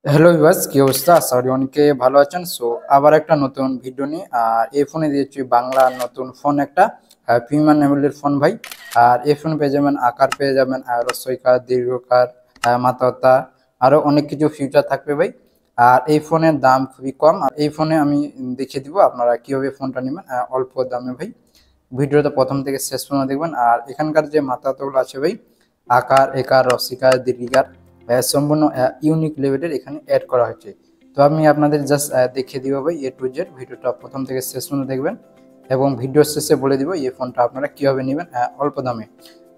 Hello viewers, কি অবস্থা? আশা করি অনেকে ভালো আছেন। সো আবার একটা নতুন ভিডিও নিয়ে আর এই ফোনে দিয়েছি বাংলা নতুন ফোন একটা প্রিমিয়াম লেভেলের ফোন ভাই। আর এই ফোন পেয়ে যাবেন, আকার পেয়ে যাবেন, রস্বইকার, দীর্ঘকার, মাথাওতা, আরো অনেক কিছু ফিউচার থাকবে ভাই। আর এই ফোনের দাম খুবই কম। আর এই ফোনে আমি দেখিয়ে দিব আপনারা কিভাবে ফোনটা নেবেন অল্প দামে ভাই। ভিডিওটা প্রথম থেকে শেষ পর্যন্ত দেখবেন। আর এখানকার যে মাথাওতাগুলো আছে ভাই, আকার, একার, রসিকার, দীর্ঘিকার, সম্পূর্ণ ইউনিক লেভেলের এখানে অ্যাড করা হয়েছে। তো আমি আপনাদের জাস্ট দেখিয়ে দিব ভাই A to Z। ভিডিওটা প্রথম থেকে শেষ পর্যন্ত দেখবেন এবং ভিডিও শেষে বলে দিব এই ফোনটা আপনারা কিভাবে নেবেন অল্প দামে।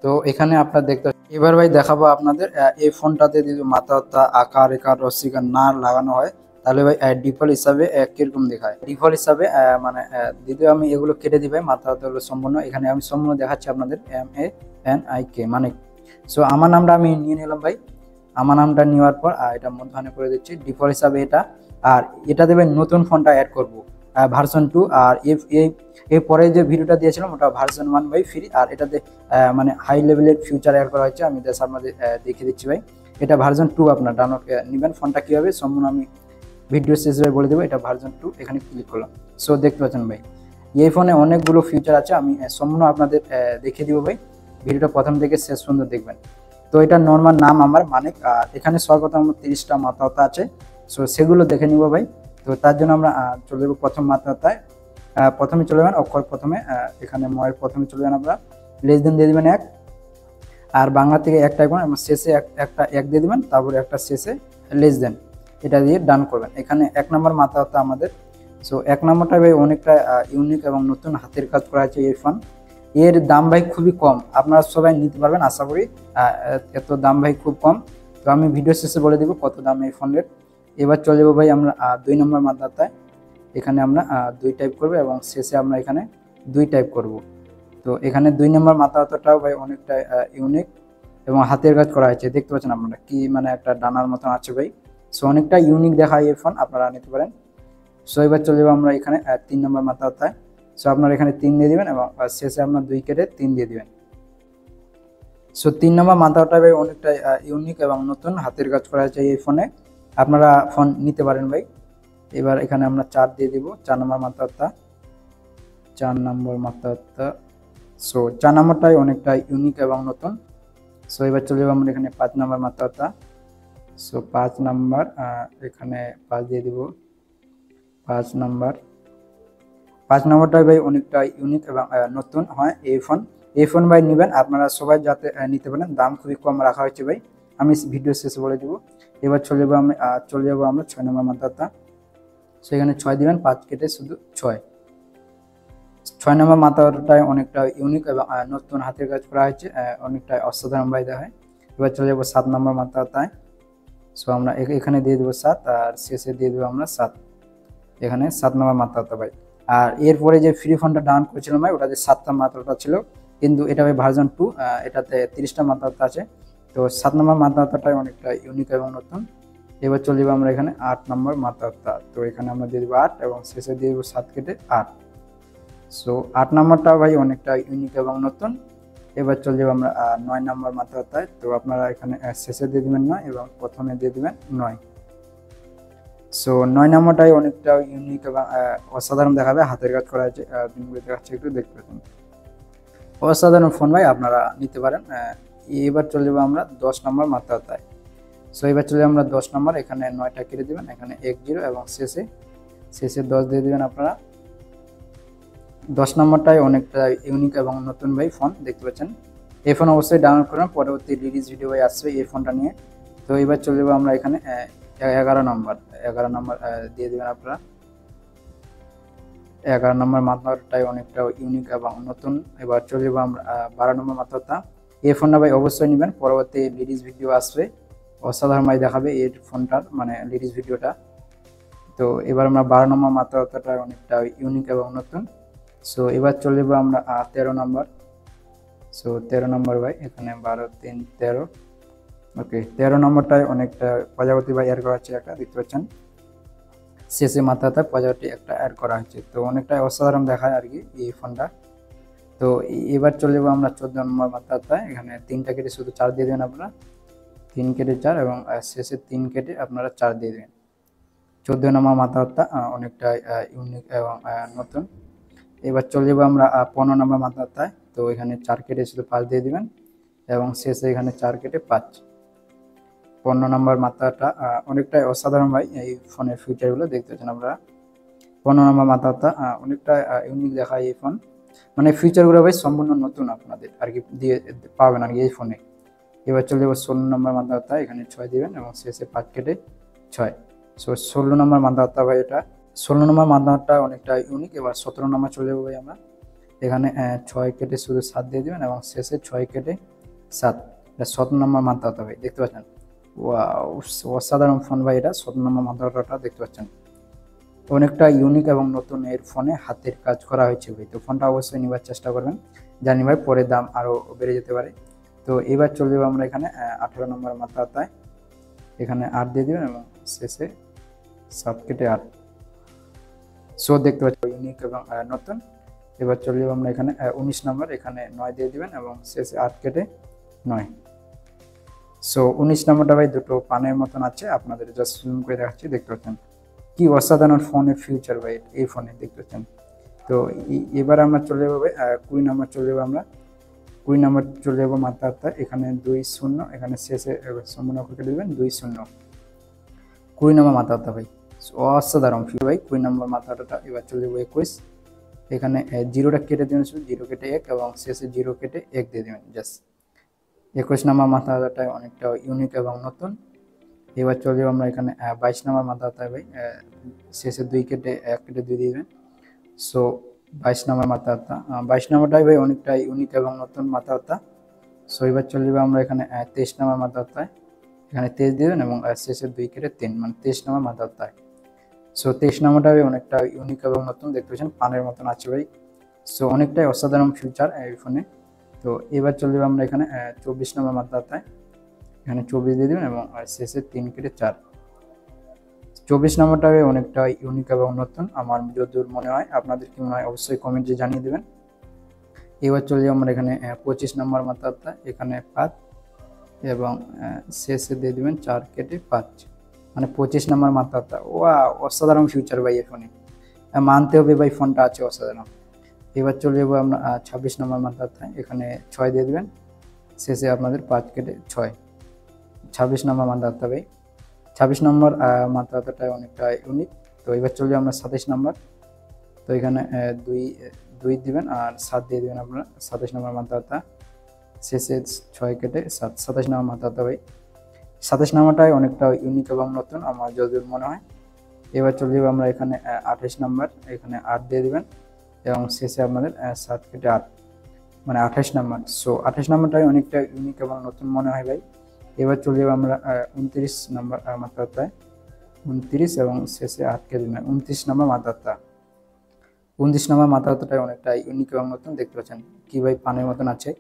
তো এখানে আপনারা দেখতে এবার ভাই দেখাবো আপনাদের এই ফোনটাতে যদি মাথাটা আকার, একার, রসিকার না লাগানো হয় তাহলে ভাই ডিফল্ট হিসাবে কিরকম দেখায়। ডিফল্ট হিসাবে মানে যদিও আমি এগুলো কেটে দিই ভাই, মাথাটা হলো সম্পূর্ণ। এখানে আমি সম্পূর্ণ দেখাচ্ছি আপনাদের MANIK মানে। সো আমার নামটা আমি নিয়ে নিলাম ভাই। আমার নামটা নেওয়ার পর এটা মধ্যখানে করে দিচ্ছি ডিফল্ট হিসাবে এটা। আর এটা দেবেন নতুন ফোনটা অ্যাড করব ভার্সন 2। আর এই পরে যে ভিডিওটা দিয়েছিলাম ওটা ভার্সন 1 ভাই ফ্রি। আর এটাতে মানে হাই লেভেলের ফিউচার অ্যাড করা হয়েছে। আমি জাস্ট আপনাদের দেখিয়ে দিচ্ছি ভাই। এটা ভার্সন 2 আপনার ডাউনলোড নেবেন। ফোনটা কীভাবে সম্পূর্ণ আমি ভিডিও শেষে বলে দেবো। এটা ভার্সন 2, এখানে ক্লিক করলাম। সো দেখতে পাচ্ছেন ভাই, এই ফোনে অনেকগুলো ফিউচার আছে। আমি সম্পূর্ণ আপনাদের দেখিয়ে দিব ভাই। ভিডিওটা প্রথম থেকে শেষ পর্যন্ত দেখবেন। তো এটা নর্মাল নাম আমার মানিক। আর এখানে সর্বপ্রথম আমার 30টা মাথাওতা আছে। সো সেগুলো দেখে নিব ভাই। তো তার জন্য আমরা চলে যাবো প্রথম মাথাওতায়। প্রথমে চলে যাবেন অক্ষর প্রথমে, এখানে ময়ের প্রথমে চলে যাবেন আপনারা। লেস দেন দিয়ে দেবেন 1। আর বাংলা থেকে একটা এবং শেষে একটা 1 দিয়ে দেবেন, তারপরে একটা শেষে লেস দেন, এটা দিয়ে ডান করবেন। এখানে 1 নম্বর মাথাওতা আমাদের। সো 1 নম্বরটা ভাই অনেকটা ইউনিক এবং নতুন হাতের কাজ করা আছে এই ফোন। এর দাম ভাই খুবই কম, আপনারা সবাই নিতে পারবেন আশা করি। এত দাম ভাই খুব কম। তো আমি ভিডিও শেষে বলে দিব কত দাম এই ফোনের। এবার চলে যাবো ভাই আমরা 2 নম্বর মাথাটায়। এখানে আমরা 2 টাইপ করবো এবং শেষে আমরা এখানে 2 টাইপ করব। তো এখানে 2 নম্বর মাথাটাও ভাই অনেকটা ইউনিক এবং হাতের কাজ করা হয়েছে। দেখতে পাচ্ছেন আপনারা কি মানে একটা ডানার মতন আছে ভাই। সো অনেকটা ইউনিক দেখায় এই ফোন, আপনারা নিতে পারেন। সো এবার চলে যাবো আমরা এখানে 3 নম্বর মাথাটায়। সো আপনারা এখানে 3 দিয়ে দিবেন এবং শেষে আপনার 2 কেটে 3 দিয়ে দিবেন। সো 3 নম্বর মাথাটা ভাই অনেকটা ইউনিক এবং নতুন হাতের কাজ করা হয়েছে এই ফোনে। আপনারা ফোন নিতে পারেন ভাই। এবার এখানে আমরা 4 দিয়ে দিব, 4 নম্বর মাথাটা। 4 নম্বর মাথাটা। সো 4 নম্বরটাই অনেকটা ইউনিক এবং নতুন। সো এবার চলে যাবো আমরা এখানে 5 নম্বর মাথাটা। সো 5 নম্বর এখানে 5 দিয়ে দিব। 5 নম্বর 5 নম্বরটাই ভাই অনেকটা ইউনিক এবং নতুন হয় এই ফোন ভাই নেবেন আপনারা সবাই যাতে নিতে পারেন। দাম খুবই কম রাখা হয়েছে ভাই, আমি ভিডিও শেষে বলে দিব। এবার চলে যাবো আমরা 6 নম্বর মাথাটা। সেখানে 6 দিবেন, 5 কেটে শুধু 6। 6 নম্বর মাথাটায় অনেকটা ইউনিক এবং নতুন হাতের কাজ করা হয়েছে, অনেকটা অসাধারণ ভাই দেখায়। এবার চলে যাবো 7 নম্বর মাথাটায়। সো আমরা এখানে দিয়ে দেবো 7 আর শেষে দিয়ে দেবো আমরা 7। এখানে 7 নম্বর মাথাটা ভাই। আর এরপরে যে ফ্রি ফোনটা ডাউন করেছিলাম ভাই ওটাতে 7টা মাথাটা ছিল, কিন্তু এটা ভাই ভার্সন 2, এটাতে 30টা মাথাটা আছে। তো 7 নম্বর মাথাটাই অনেকটা ইউনিক এবং নতুন। এবার চলে যাবো আমরা এখানে 8 নম্বর মাথাটা। তো এখানে আমরা দিয়ে দেবো 8 এবং শেষে দিয়ে দেবো 7 কেটে 8। সো 8 নম্বরটা ভাই অনেকটা ইউনিক এবং নতুন। এবার চলে যাবো আমরা 9 নম্বর মাথাটায়। তো আপনারা এখানে শেষে দিয়ে দেবেন 9 এবং প্রথমে দিয়ে দেবেন 9। সো 9 নম্বরটাই অনেকটা ইউনিক এবং অসাধারণ দেখাবে, হাতের কাজ করা আছে। দিনগুলো দেখাচ্ছে, একটু দেখতে পাচ্ছেন অসাধারণ ফোন ভাই, আপনারা নিতে পারেন। এবার চলে যাবো আমরা 10 নম্বর মাথাটায়। সো এবার চলে আমরা 10 নম্বর, এখানে 9টা কেটে দেবেন, এখানে 10 এবং শেষে 10 দিয়ে দেবেন আপনারা। 10 নম্বরটাই অনেকটা ইউনিক এবং নতুন ভাই ফোন, দেখতে পাচ্ছেন। এই ফোন অবশ্যই ডাউনলোড করবেন, পরবর্তী রিলিজ ভিডিও ভাই আসবে এই ফোনটা নিয়ে। তো এবার চলে যাবো আমরা এখানে 11 নম্বর দিয়ে দেবেন আপনারা। 11 নম্বর মাথাটাই অনেকটা ইউনিক এবং নতুন। এবার চলে যাবো আমরা 12 নম্বর মাথাটা। এই ফোনটা ভাই অবশ্যই নেবেন, পরবর্তী রিলিজ ভিডিও আসবে, অসাধারণ ভাই দেখাবে এই ফোনটার মানে রিলিজ ভিডিওটা। তো এবার আমরা 12 নম্বর মাথাটা অনেকটা ইউনিক এবং নতুন। সো এবার চলে যাবো আমরা 13 নম্বর। সো 13 নম্বর ভাই, এখানে 12 3 13। ওকে, 13 নম্বরটায় অনেকটা প্রজাপতি ভাই অ্যাড করা হচ্ছে একটা, দেখতে পাচ্ছেন। শেষে মাথাতে প্রজাপতি একটা অ্যাড করা হয়েছে, তো অনেকটা অসাধারণ দেখায় আর কি এই ফোনটা। তো এবার চলে যাবো আমরা 14 নম্বর মাথাতে। এখানে 3টা কেটে শুধু 4 দিয়ে দেবেন আপনারা। 3 কেটে 4 এবং শেষে 3 কেটে আপনারা 4 দিয়ে দেবেন। 14 নম্বর মাথাটা অনেকটা ইউনিক এবং নতুন। এবার চলে যাবো আমরা 15 নম্বর মাথাটায়। তো এখানে 4 কেটে শুধু 5 দিয়ে দিবেন এবং শেষে এখানে 4 কেটে 5। 15 নম্বর মাথাটা অনেকটাই অসাধারণ ভাই, এই ফোনের ফিচারগুলো দেখতে পাচ্ছেন আপনারা। 15 নম্বর মাথাটা অনেকটা ইউনিক দেখায় এই ফোন, মানে ফিচারগুলো ভাই সম্পূর্ণ নতুন আপনাদের আর কি দিয়ে পাবেন আর কি এই ফোনে। এবার চলে যাবো 16 নম্বর মাথাটা, এখানে 6 দিবেন এবং শেষে 5 কেটে 6। সো 16 নম্বর মাথাটা ভাই, এটা 16 নম্বর মাথাটা অনেকটা ইউনিক। এবার 17 নম্বর চলে যাবো ভাই আমরা, এখানে 6 কেটে শুধু 7 দিয়ে দিবেন এবং শেষে 6 কেটে 7। এটা 17 নম্বর মাথাটা ভাই, দেখতে পাচ্ছেন। ওয়াও, অসাধারণ ফোন ভাই এটা। 17 নম্বর মাথাটা দেখতে পাচ্ছেন, অনেকটা ইউনিক এবং নতুন। এর ফোনে হাতের কাজ করা হয়েছে ভাই। তো ফোনটা অবশ্যই নেবার চেষ্টা করবেন, জানি ভাই পরে দাম আরও বেড়ে যেতে পারে। তো এবার চলে যাবো আমরা এখানে 18 নম্বর মাথাটায়, এখানে 8 দিয়ে দেবেন এবং শেষে 7 কেটে 8। সো দেখতে পাচ্ছি ইউনিক এবং নতুন। এবার চলে যাবো আমরা এখানে 19 নম্বর, এখানে 9 দিয়ে দিবেন এবং শেষে 8 কেটে 9। সো 19 নম্বরটা ভাই দুটো পানের মতন আছে, আপনাদের জাস্ট জুম করে দেখাচ্ছি, দেখতে পাচ্ছেন কি অসাধারণ ফোনের ফিউচার ভাই এই ফোনে, দেখতে পাচ্ছেন। তো এবার আমরা চলে যাবো 20 নম্বর চলে যাবো আমরা। 20 নম্বর চলে যাবো মাথাটা, এখানে 2 0, এখানে শেষে সম্পূর্ণ কেটে দেবেন 2 0। 20 নম্বর মাথাটা ভাই অসাধারণ ফিউ ভাই, 20 নম্বর মাথাটা। এবার চলে যাবো 21, এখানে 0টা কেটে দেবেন, শুধু 0 কেটে 1 এবং শেষে 0 কেটে 1 দিয়ে দেবেন জাস্ট। 21 নম্বর মাথাটা অনেকটা ইউনিক এবং নতুন। এবার চলে যাবো আমরা এখানে 22 নম্বর মাথাটা ভাই, শেষে 2 কেটে 1 কেটে 2 দিয়ে দেবেন। সো 22 নম্বর মাথাটা, 22 নম্বরটাই ভাই অনেকটা ইউনিক এবং নতুন মাথাটা। সো এবার চলে যাবো আমরা এখানে 23 নম্বর মাথাটায়, এখানে 23 দিবেন এবং শেষে 2 কেটে 3, মানে 23 নম্বর মাথাটায়। সো 23 নম্বরটা ভাই অনেকটা ইউনিক এবং নতুন, দেখতে পাচ্ছেন পানের মতন আছে ভাই। সো অনেকটাই অসাধারণ ফিউচার এই ফোনে। তো এবার চলে যাবো আমরা এখানে 24 নম্বর মাথাটায়, এখানে 24 দিয়ে দেবেন এবং শেষে 3 কেটে 4। 24 নম্বরটা অনেকটা ইউনিক এবং নতুন আমার যতদূর মনে হয়। আপনাদের কি মনে হয় অবশ্যই কমেন্টে জানিয়ে দেবেন। এবার চলে যাবো আমরা এখানে 25 নম্বর মাথাটা, এখানে 5 এবং শেষে দিয়ে দেবেন 4 কেটে 5, মানে 25 নম্বর মাথাটা। ওয়া, অসাধারণ ফিউচার ভাই এই ফোনে, মানতে হবে ভাই ফোনটা আছে অসাধারণ। এবার চলে যাবো আমরা 26 নম্বর মাথাটায়, এখানে 6 দিয়ে দেবেন, শেষে আপনাদের 5 কেটে 6। 26 নম্বর মাথাটা ভাই, 26 নম্বর মাথাটা অনেকটা ইউনিক। তো এবার চলে যাবো আমরা 27 নম্বর। তো এখানে 2 দিবেন আর 7 দিয়ে দেবেন আপনারা। 27 নম্বর মাথাটা, শেষে 6 কেটে 7। 27 নম্বর মাথাটা ভাই, 27 নম্বরটাই অনেকটা ইউনিক এবং নতুন আমার যতদূর মনে হয়। এবার চলে যাবো আমরা এখানে 28 নম্বর, এখানে 8 দিয়ে দেবেন এবং শেষে আপনাদের 7 কেটে 8, মানে 28 নম্বর। সো 28 নম্বরটাই অনেকটা ইউনিক এবং নতুন মনে হয় ভাই। এবার চলে যাবো আমরা 29 নম্বর মাথাটায়, 29 এবং শেষে 8 কেটে দেবেন 29 নম্বর মাথাটা। 29 নম্বর মাথাটাই অনেকটা ইউনিক এবং নতুন, দেখতে পাচ্ছেন কি ভাই পানের মতন আছে।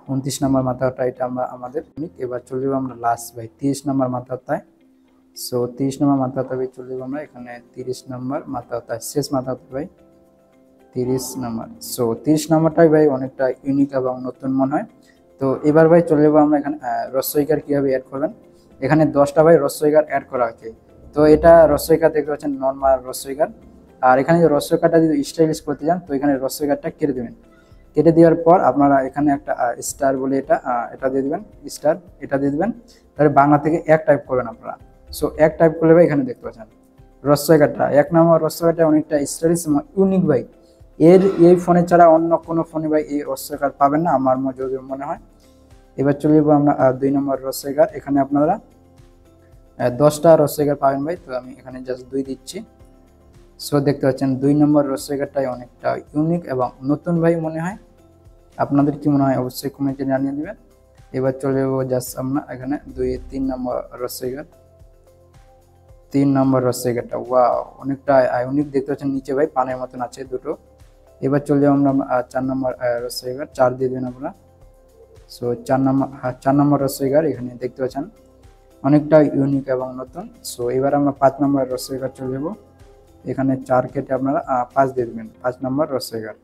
29 নম্বর মাথাটা এটা আমরা আমাদের ইউনিক। এবার চলে যাবো আমরা লাস্ট ভাই 30 নম্বর মাথাটায়। সো 30 নম্বর মাথাটা ভাই চলে যাবো আমরা এখানে 30 নম্বর মাথাটায়, শেষ মাথাটা ভাই 30 নম্বর। সো 30 নম্বরটাই ভাই অনেকটা ইউনিক এবং নতুন মনে হয়। তো এবার ভাই চলে যাবো আমরা এখানে রস্বইকার কীভাবে অ্যাড করবেন। এখানে 10টা ভাই রস্বইকার অ্যাড করা হয়েছে। তো এটা রস্বইকার দেখতে পাচ্ছেন, নর্মাল রস্বইকার। আর এখানে যে রস্বইকারটা যদি স্টাইলিশ করতে চান তো এখানে রস্বইকারটা কেটে দেবেন। কেটে দেওয়ার পর আপনারা এখানে একটা স্টার বলে এটা দিয়ে দেবেন, স্টার এটা দিয়ে দেবেন। তাহলে বাংলা থেকে 1 টাইপ করবেন আপনারা। সো 1 টাইপ করলে ভাই এখানে দেখতে পাচ্ছেন রস্বইকারটা 1 নম্বর রস্বইকারটা অনেকটা স্টাইলিশ ইউনিক ভাই। এই ফোনে ছাড়া অন্য কোনো ফোনে ভাই এই রস্বইকার পাবেন না আমার যদি মনে হয়। এবার চলে যাবো আমরা 2 নম্বর রস্বইকার, এখানে আপনারা 10টা রস্বইকার পাবেন ভাই। তো আমি এখানে জাস্ট 2 দিচ্ছি। সো দেখতে পাচ্ছেন 2 নম্বর রস্বইকারটাই অনেকটা ইউনিক এবং নতুন ভাই মনে হয়। আপনাদের কি মনে হয় অবশ্যই কমেন্টে জানিয়ে দেবেন। এবার চলে যাবো জাস্ট আমরা এখানে 3 নম্বর রস্বইকার, 3 নম্বর রস্বইকারটা ওয়াও অনেকটা ইউনিক, দেখতে পাচ্ছেন নিচে ভাই পানের মতন আছে দুটো। এবার চলে যাবো আমরা 4 নম্বর রস্বইকার, 4 দিয়ে দেবেন আপনারা। সো 4 নম্বর রস্বইকার এখানে দেখতে পাচ্ছেন অনেকটা ইউনিক এবং নতুন। সো এবার আমরা 5 নম্বর রস্বইকার চলে যাবো, এখানে 4 কেটে আপনারা 5 দিয়ে দেবেন, 5 নম্বর রস্বইকার।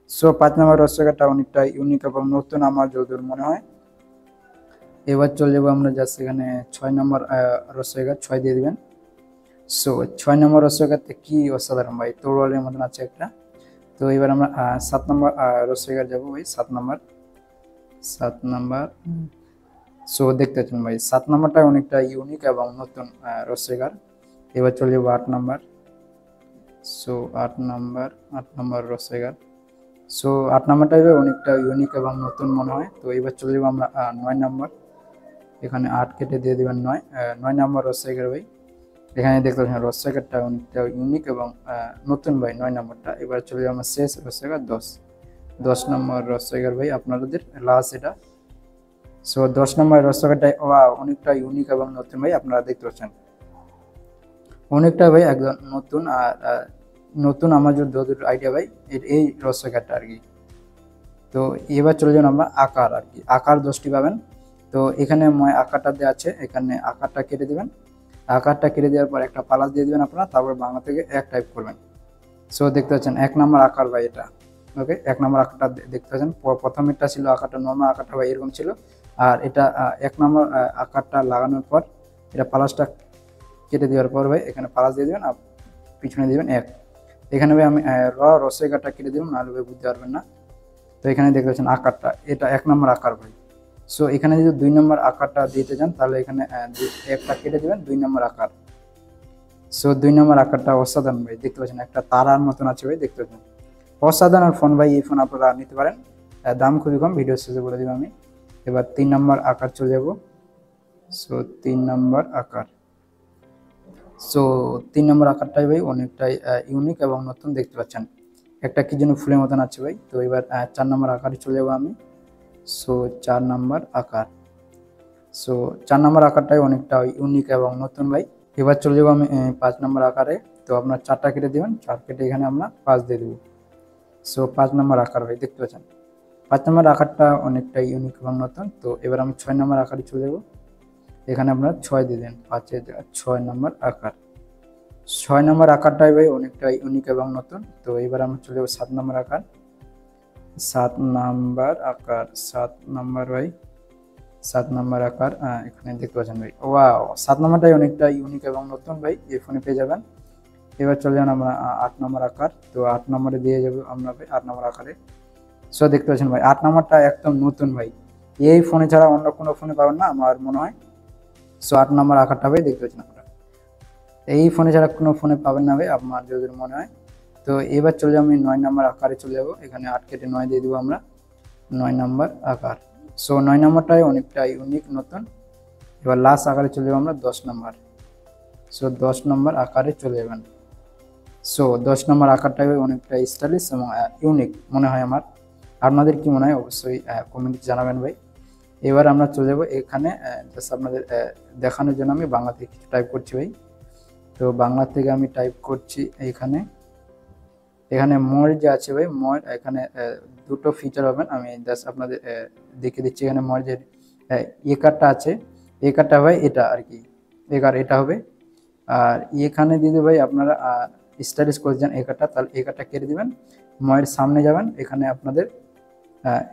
সো 5 নম্বর রস্বইকারটা অনেকটা ইউনিক এবং নতুন আমার যতদূর মনে হয়। এবার চলে যাবো আমরা জাস্ট এখানে 6 নম্বর রসইকার 6 দিয়ে দিবেন। সো 6 নম্বর রসইকারতে কি অসাধারণ ভাই, তরোয়ালের মতন আছে একটা। তো এবার আমরা 7 নম্বর রসইকার যাবো ভাই, 7 নম্বর। সো দেখতে পাচ্ছেন ভাই 7 নম্বরটা অনেকটা ইউনিক এবং নতুন রসইকার। এবার চলে যাবো 8 নম্বর। সো 8 নম্বর রসইকার। সো 8 নম্বরটাই অনেকটা ইউনিক এবং নতুন মনে হয়। তো এবার চলে যাবো আমরা 9 নম্বর, এখানে 8 কেটে দিয়ে দিবেন 9 নম্বর রসইকার ভাই। এখানে দেখতে পাচ্ছেন রসইকারটা অনেকটা ইউনিক এবং নতুন ভাই 9 নম্বরটা। এবার চলে যাবো আমরা শেষ রসইকার 10 নম্বর রসইকার ভাই আপনাদের লাস্ট এটা। সো 10 নম্বর রসইকারটা অনেকটা ইউনিক এবং নতুন ভাই, আপনারা দেখতে পাচ্ছেন অনেকটা ভাই একদম নতুন। আর নতুন আমার যতদূর আইডিয়া ভাই এই রসইকারটা আর কি। তো এবার চলে যান আমরা আকার আর কি, আকার 10টি পাবেন। তো এখানে আকারটা দেওয়া আছে, এখানে আকারটা কেটে দিবেন। আকারটা কেটে দেওয়ার পর একটা প্লাস দিয়ে দিবেন আপনারা, তারপর বাংলা থেকে 1 টাইপ করবেন। সো দেখতে পাচ্ছেন 1 নম্বর আকার ভাই এটা। ওকে, 1 নম্বর আকারটা দেখতে পাচ্ছেন, প্রথমেরটা ছিল আকারটা নর্মাল আকারটা ভাই এরকম ছিল। আর এটা 1 নম্বর আকারটা লাগানোর পর এটা প্লাসটা কেটে দেওয়ার পর ভাই এখানে প্লাস দিয়ে দিবেন আর পিছনে দিবেন 1। এখানে ভাই আমি রসইকারটা কেটে দিলাম, নাহলে ভাই বুঝতে পারবেন না। তো এখানে দেখতে পাচ্ছেন আকারটা এটা 1 নম্বর আকার ভাই। সো এখানে যদি 2 নম্বর আকারটা দিতে চান তাহলে এখানে একটা কেটে দিবেন 2 নম্বর আকার। সো 2 নম্বর আকারটা অসাধারণ ভাই, দেখতে পাচ্ছেন একটা তারার মতন আছে ভাই, দেখতে পাচ্ছেন অসাধারণ ফোন ভাই। এই ফোন আপনারা নিতে পারেন, দাম খুবই কম, ভিডিও শেষে বলে দিব আমি। এবার 3 নম্বর আকার চলে যাব। সো 3 নম্বর আকার। সো 3 নম্বর আকারটাই ভাই অনেকটাই ইউনিক এবং নতুন, দেখতে পাচ্ছেন একটা কি যেন ফুলের মতন আছে ভাই। তো এবার 4 নম্বর আকারে চলে যাবো আমি। সো 4 নম্বর আকার। সো 4 নম্বর আকারটাই অনেকটা ইউনিক এবং নতুন ভাই। এবার চলে যাবো আমি 5 নম্বর আকারে। তো আপনার 4টা কেটে দেবেন, 4 কেটে এখানে আমরা 5 দিয়ে দেবো। সো 5 নম্বর আকার ভাই, দেখতে পাচ্ছেন 5 নম্বর আকারটা অনেকটা ইউনিক এবং নতুন। তো এবার আমি 6 নম্বর আকারে চলে যাবো, এখানে আপনারা 6 দিয়ে দেন, 5-এর 6 নম্বর আকার। 6 নম্বর আকারটাই ভাই অনেকটা ইউনিক এবং নতুন। তো এবার আমরা চলে যাবো 7 নম্বর আকার। 7 নম্বর আকার, 7 নম্বর ভাই, 7 নম্বর আকার। এখানে দেখতে পাচ্ছেন ভাই, ওয়াও 7 নম্বরটাই অনেকটা ইউনিক এবং নতুন ভাই, এই ফোনে পেয়ে যাবেন। এবার চলে যান আমরা 8 নম্বর আকার। তো 8 নম্বরে দিয়ে যাবো আমরা ভাই 8 নম্বর আকারে। সো দেখতে পাচ্ছেন ভাই 8 নম্বরটা একদম নতুন ভাই, এই ফোনে ছাড়া অন্য কোনো ফোনে পাবেন না আমার মনে হয়। সো 8 নম্বর আকারটা ভাই দেখতে পাচ্ছেন আপনারা এই ফোনে ছাড়া কোনো ফোনে পাবেন না ভাই আমার যদি মনে হয়। তো এবার চলে যাবো আমি 9 নম্বর আকারে চলে যাবো, এখানে 8 কেটে 9 দিয়ে দেবো আমরা, 9 নম্বর আকার। সো 9 নম্বরটাই অনেকটা ইউনিক নতুন। এবার লাস্ট আকারে চলে যাবো আমরা 10 নম্বর। সো 10 নম্বর আকারে চলে যাবেন। সো 10 নম্বর আকারটাই অনেকটা স্টাইলিশ এবং ইউনিক মনে হয় আমার। আপনাদের কি মনে হয় অবশ্যই কমেন্টে জানাবেন ভাই। এবার আমরা চলে যাবো এখানে, জাস্ট আপনাদের দেখানোর জন্য আমি বাংলা থেকে কিছু টাইপ করছি ভাই। তো বাংলা থেকে আমি টাইপ করছি এখানে। এখানে মোর যে আছে ভাই, মোর এখানে দুটো ফিচার পাবেন, আমি জাস্ট আপনাদের দেখিয়ে দিচ্ছি। এখানে মোর যে একারটা আছে, একারটা ভাই এটা আর কি, একার এটা হবে। আর এখানে দিদি ভাই আপনারা স্টাইলিশ করে যান একারটা, তাহলে একারটা কেটে দিবেন, ময়ের সামনে যাবেন, এখানে আপনাদের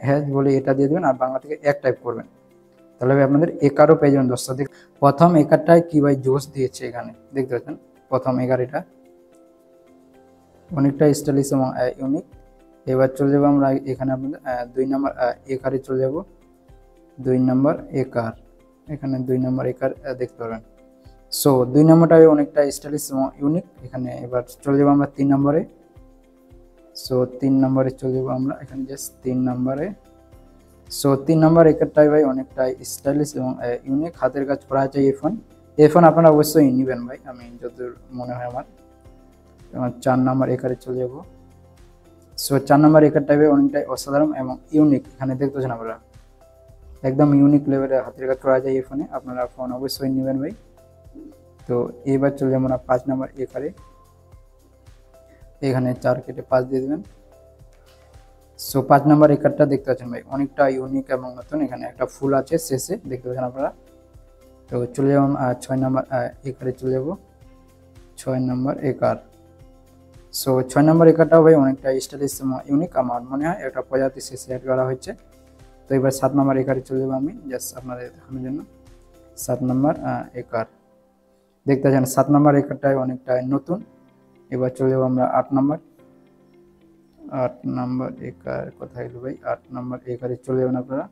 হ্যাঁ বলে এটা দিয়ে দেবেন আর বাংলা থেকে 1 টাইপ করবেন, তাহলে ভাই আপনাদের একারও পেয়ে যাবেন 10টা। প্রথম একারটায় কি ভাই জোশ দিয়েছে, এখানে দেখতে পাচ্ছেন প্রথম একার এটা অনেকটা স্টাইলিশ এবং ইউনিক। এবার চলে যাবো আমরা এখানে আপনাদের 2 নম্বর একারে চলে যাব। 2 নম্বর একার, এখানে 2 নম্বর একার দেখতে পাবেন। সো 2 নম্বরটাই অনেকটা স্টাইলিশ এবং ইউনিক এখানে। এবার চলে যাবো আমরা 3 নম্বরে। সো 3 নম্বরে চলে যাবো আমরা, এখানে জাস্ট 3 নম্বরে। সো 3 নম্বর একারটাই ভাই অনেকটা স্টাইলিশ এবং ইউনিক, হাতের কাজ করা আছে এই ফোন আপনারা অবশ্যই নেবেন ভাই, আমি যতদূর মনে হয় আমার। 4 নম্বর একারে চলে যাব। সো 4 নম্বর একারটাই ভাই অনেকটাই অসাধারণ এবং ইউনিক, এখানে দেখতে পাচ্ছেন আপনারা একদম ইউনিক লেভেলের হাতের কাজ করা যায় এই ফোনে, আপনারা ফোন অবশ্যই নেবেন ভাই। তো এবার চলে যাবো না 5 নম্বর একারে, এখানে 4 কেটে 5 দিয়ে দেবেন। সো 5 নম্বর একারটা দেখতে পাচ্ছেন ভাই অনেকটা ইউনিক এবং নতুন, এখানে একটা ফুল আছে শেষে দেখতে পাচ্ছেন আপনারা। তো চলে যাবো 6 নম্বর একারে চলে যাব। 6 নম্বর একার। সো 6 নম্বর একারটাও ভাই অনেকটা স্টাইলিশ এবং ইউনিক, আমার মনে হয় একটা প্রজাতি শেষে অ্যাড করা হয়েছে। তো এবার 7 নম্বর একারে চলে যাবো আমি জাস্ট আপনাদের দেখানোর জন্য। 7 নম্বর একার দেখতে পাচ্ছেন, 7 নম্বর একারটাই অনেকটাই নতুন। এবার চলে যাবো আমরা 8 নম্বর। 8 নম্বর একার কোথায় গেল ভাই? 8 নম্বর একারে চলে যাবেন আপনারা।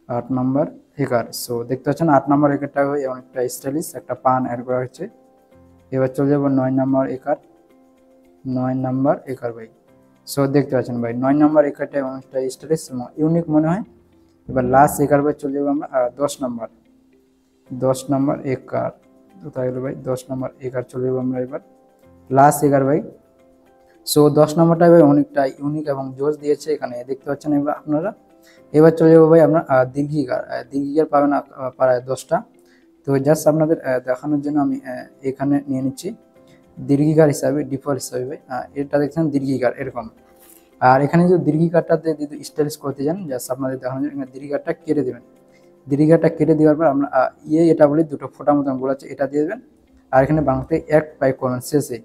8 নম্বর একার, সো দেখতে পাচ্ছেন 8 নম্বর একারটা অনেকটা স্টাইলিশ, একটা পান অ্যাড করা হয়েছে। এবার চলে যাবো 9 নম্বর একার। 9 নম্বর একার ভাই, সো দেখতে পাচ্ছেন ভাই 9 নম্বর একারটা অনেকটা স্টাইলিশ এবং ইউনিক মনে হয়। এবার লাস্ট একার ভাই চলে যাবো আমরা 10 নম্বর। 10 নম্বর একার কোথায় গেল ভাই? 10 নম্বর একার চলে যাবো আমরা এবার লাস্ট একার ভাই। সো 10 নম্বরটা ভাই অনেকটা ইউনিক এবং জোস দিয়েছে এখানে দেখতে পাচ্ছেন এবার আপনারা। এবার চলে যাবো ভাই আমরা দীর্ঘিকার। দীর্ঘিকার পাবেন প্রায় 10টা। তো জাস্ট আপনাদের দেখানোর জন্য আমি এখানে নিয়ে নিচ্ছি দীর্ঘিকার হিসাবে, ডিফল্ট হিসাবে ভাই এটা দেখছেন দীর্ঘিকার এরকম। আর এখানে যদি দীর্ঘিকারটাতে যদি স্টাইলিশ করতে যান, জাস্ট আপনাদের দেখানোর জন্য দীর্ঘিকারটা কেটে দেবেন। দীর্ঘিকারটা কেটে দেওয়ার পর আমরা এটা বলি দুটো ফোঁটা মতন গোলাচ্ছে, এটা দিয়ে দেবেন। আর এখানে বাংলাতে এক টাইপ করবেন শেষে,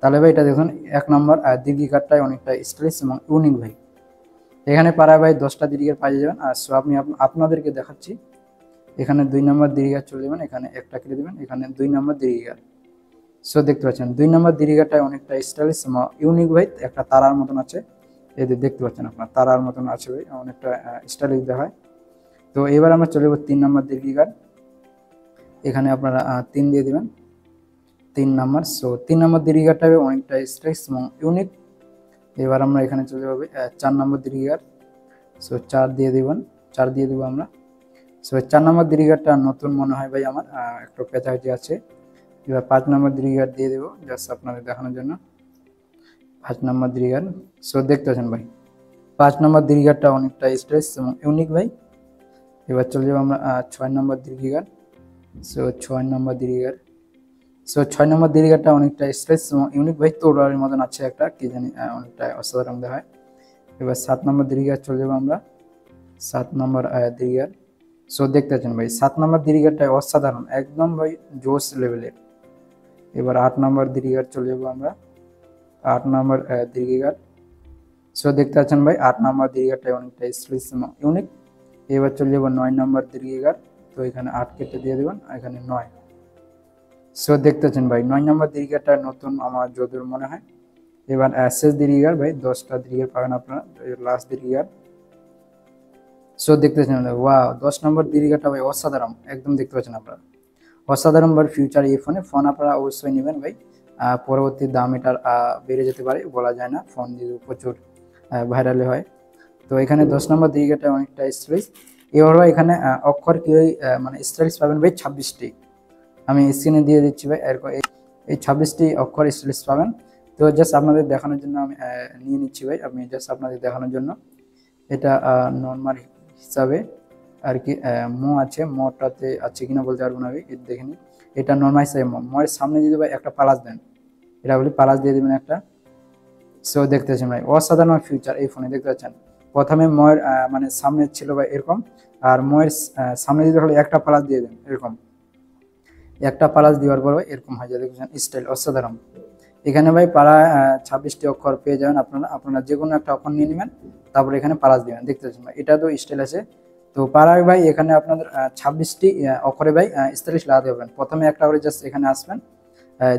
তাহলে ভাই এটা দেখুন 1 নম্বর দীর্ঘিকারটাই অনেকটা স্টাইলিশ এবং ইউনিক ভাই। এখানে পাড়ায় ভাই 10টা দীর্ঘিকার পাই যাবেন। আর সো আমি আপনাদেরকে দেখাচ্ছি। এখানে 2 নম্বর দীর্ঘিকার চলে যাবেন, এখানে একটা কেটে দেবেন, এখানে 2 নম্বর দীর্ঘিকার। সো দেখতে পাচ্ছেন 2 নম্বর দীর্ঘিকারটাই অনেকটা স্টাইলিশ এবং ইউনিক ভাই, একটা তারার মতন আছে, এই যে দেখতে পাচ্ছেন আপনার তারার মতন আছে ভাই, অনেকটা স্টাইলিশ দেখায়। তো এবার আমরা চলে যাব 3 নম্বর দীর্ঘিকার। এখানে আপনারা 3 দিয়ে দিবেন, 3 নম্বর। সো 3 নম্বর দীর্ঘিকারটা অনেকটা স্টাইলিশ এবং ইউনিক। এবার আমরা এখানে চলে যাবো 4 নম্বর দীর্ঘিকার। সো 4 দিয়ে দিবেন, 4 দিয়ে দেবো আমরা। সো 4 নম্বর দীর্ঘিকারটা নতুন মনে হয় ভাই আমার, একটু পেঁচাঘাটি আছে। এবার 5 নম্বর দীর্ঘিকার দিয়ে দেবো জাস্ট আপনাদের দেখানোর জন্য। 5 নম্বর দীর্ঘিকার, সো দেখতে পাচ্ছেন ভাই 5 নম্বর দীর্ঘিকারটা অনেকটা স্টাইলিশ এবং ইউনিক ভাই। এবার চলে যাবো আমরা 6 নম্বর দীর্ঘিকার। সো 6 নম্বর দীর্ঘিকার, সো 6 নম্বর দীর্ঘিকারটা অনেকটা স্টাইলিশ এবং ইউনিক ভাই, তোড়ার মতন আছে একটা, কি জানি অনেকটা অসাধারণ দেখায়। এবার 7 নম্বর দীর্ঘিকার চলে যাবো আমরা। 7 নম্বর দীর্ঘিকার, সো দেখতে পাচ্ছেন ভাই 7 নম্বর দীর্ঘিকারটা অসাধারণ একদম ভাই, জোস লেভেলের। এবার 8 নম্বর দীর্ঘিকার চলে যাবো আমরা। 8 নম্বর দীর্ঘিকার, সো দেখতে পাচ্ছেন ভাই 8 নম্বর দীর্ঘিকারটা অনেকটা স্টাইলিশ এবং ইউনিক। এবার চলে যাবো 9 নম্বর দীর্ঘিকার। তো এখানে 8 কেটে দিয়ে দেবেন, এখানে 9। সো দেখতে পাচ্ছেন ভাই 9 নম্বর দীর্ঘিকারটা নতুন আমার যদুর মনে হয়। এবার শেষ দীর্ঘিকার ভাই 10টা দীর্ঘিকার পাবেন আপনারা, লাস্ট দীর্ঘিকার। সো দেখতে পাচ্ছেন ওয়াও 10 নম্বর দীর্ঘিকারটা ভাই অসাধারণ একদম, দেখতে পাচ্ছেন আপনারা অসাধারণ ভাই ফিউচার এই ফোন আপনারা অবশ্যই নেবেন ভাই। পরবর্তী দাম এটার বেড়ে যেতে পারে, বলা যায় না, ফোন যদি প্রচুর ভাইরালে হয়। তো এখানে 10 নম্বর দীর্ঘিকারটা অনেকটা স্টাইলিশ। এবার ভাই এখানে অক্ষর কি মানে স্টাইলিশ পাবেন ভাই 26টি, আমি স্ক্রিনে দিয়ে দিচ্ছি ভাই। এরকম এই 26টি অক্ষর স্টাইলিশ পাবেন। তো জাস্ট আপনাদের দেখানোর জন্য আমি নিয়ে নিচ্ছি ভাই, আমি জাস্ট আপনাদের দেখানোর জন্য। এটা নর্মাল হিসাবে আর কি আছে, মোটাতে আছে কিনা বলতে পারবো না ভাই, এটা দেখে নিন। এটা নর্মাল হিসাবে মোয়ের সামনে দিয়ে ভাই একটা পালাস দেন, এটা বলি পালাস দিয়ে দেবেন একটা। সো দেখতে পাচ্ছেন ভাই অসাধারণ ফিউচার এই ফোনে, দেখতে পাচ্ছেন প্রথমে ময়ের মানে সামনে ছিল ভাই এরকম, আর ময়ের সামনে যদি হলে একটা পালাস দিয়ে দেন এরকম, একটা পালাস দেওয়ার পর এরকম হয়ে যায়, দেখছেন স্টাইল অসাধারণ। এখানে ভাই প্রায় 26টি অক্ষর পেয়ে যাবেন আপনারা যে কোনো একটা অক্ষর নিয়ে নেবেন, তারপরে এখানে পালাস দিবেন, দেখতে পাচ্ছেন ভাই এটা তো স্টাইল আছে। তো পাড়ায় ভাই এখানে আপনাদের 26টি অক্ষরে ভাই স্টাইলিশ লাগাতে পারবেন। প্রথমে একটা করে জাস্ট এখানে আসবেন,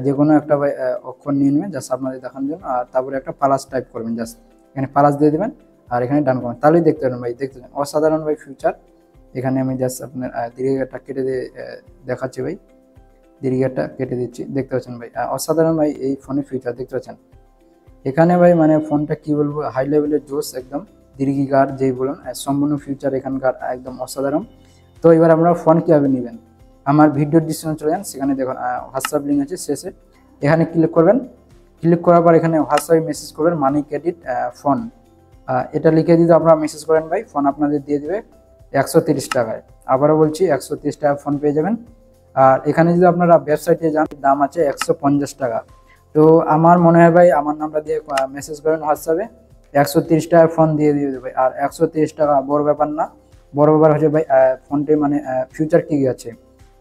যে কোনো একটা ভাই অক্ষর নিয়ে নেবেন জাস্ট আপনাদের দেখানোর জন্য, আর তারপরে একটা পালাস টাইপ করবেন, জাস্ট এখানে পালাস দিয়ে দেবেন আর এখানে ডান করবেন, তাহলেই দেখতে পাবেন ভাই, দেখতে পাবেন অসাধারণ ভাই ফিউচার। এখানে আমি জাস্ট আপনার দীর্ঘিকারটা কেটে দিয়ে দেখাচ্ছি ভাই, দীর্ঘিকারটা কেটে দিচ্ছি, দেখতে পাচ্ছেন ভাই অসাধারণ ভাই এই ফোনের ফিউচার, দেখতে পাচ্ছেন। এখানে ভাই মানে ফোনটা কি বলবো, হাই লেভেলের জোস একদম, দীর্ঘিকার যেই বলুন সম্পূর্ণ ফিউচার এখানকার একদম অসাধারণ। তো এবার আমরা ফোন কীভাবে নেবেন, আমার ভিডিও ডিসক্রিপশনে চলে যান, সেখানে দেখুন হোয়াটসঅ্যাপ লিঙ্ক আছে শেষে, এখানে ক্লিক করবেন। ক্লিক করার পর এখানে হোয়াটসঅ্যাপে মেসেজ করবেন মানি ক্রেডিট ফোন, এটা লিখে দিতে আপনারা মেসেজ করেন ভাই, ফোন আপনাদের দিয়ে দেবে 130 টাকায়। আবারও বলছি 130 টাকা ফোন পেয়ে যাবেন। আর এখানে যদি আপনারা ওয়েবসাইটে যান, দাম আছে 150 টাকা। তো আমার মনে হয় ভাই আমার নাম্বার দিয়ে মেসেজ করেন হোয়াটসঅ্যাপে, 130 টাকা ফোন দিয়ে দেবে। আর 130 টাকা বড় ব্যাপার না, বড় ব্যাপার হচ্ছে ভাই ফোনটি মানে ফিউচার কী আছে।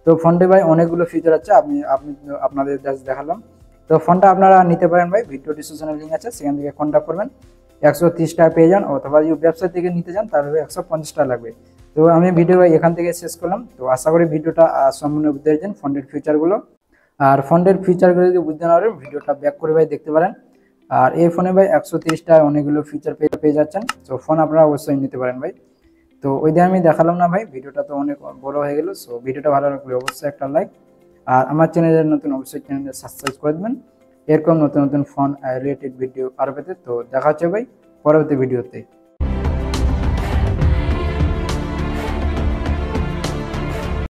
তো ফোনটি ভাই অনেকগুলো ফিউচার আছে, আপনাদের জাস্ট দেখালাম। তো ফোনটা আপনারা নিতে পারেন ভাই, ভিডিও ডিসক্রিপশনে লিঙ্ক আছে, সেখান থেকে কন্ট্যাক্ট করবেন 130 টাকা পেয়ে যান, অথবা যদি ব্যবসা থেকে নিতে যান তাহলে 150 টাকা লাগবে। তো আমি ভিডিও এখান থেকে শেষ করলাম। তো আশা করি ভিডিওটা সম্পূর্ণ বুঝতে পেরেছেন ফন্টের ফিচারগুলো। আর ফন্টের ফিচারগুলো যদি বুঝতে না পারেন ভিডিওটা ব্যাক করে ভাই দেখতে পারেন। আর এই ফোনে ভাই 130 টাকায় অনেকগুলো ফিচার পেয়ে যাচ্ছেন। তো ফোন আপনারা অবশ্যই নিতে পারেন ভাই। তো ওই দিয়ে আমি দেখালাম না ভাই, ভিডিওটা তো অনেক বড় হয়ে গেল। সো ভিডিওটা ভালো লাগলে অবশ্যই একটা লাইক, আর আমার চ্যানেলের নতুন অবশ্যই চ্যানেলটা সাবস্ক্রাইব করে দেবেন এরকম নতুন নতুন ফোন রিলেটেড ভিডিও আরও পেতে। তো দেখা হচ্ছে ভাই পরবর্তী ভিডিওতে।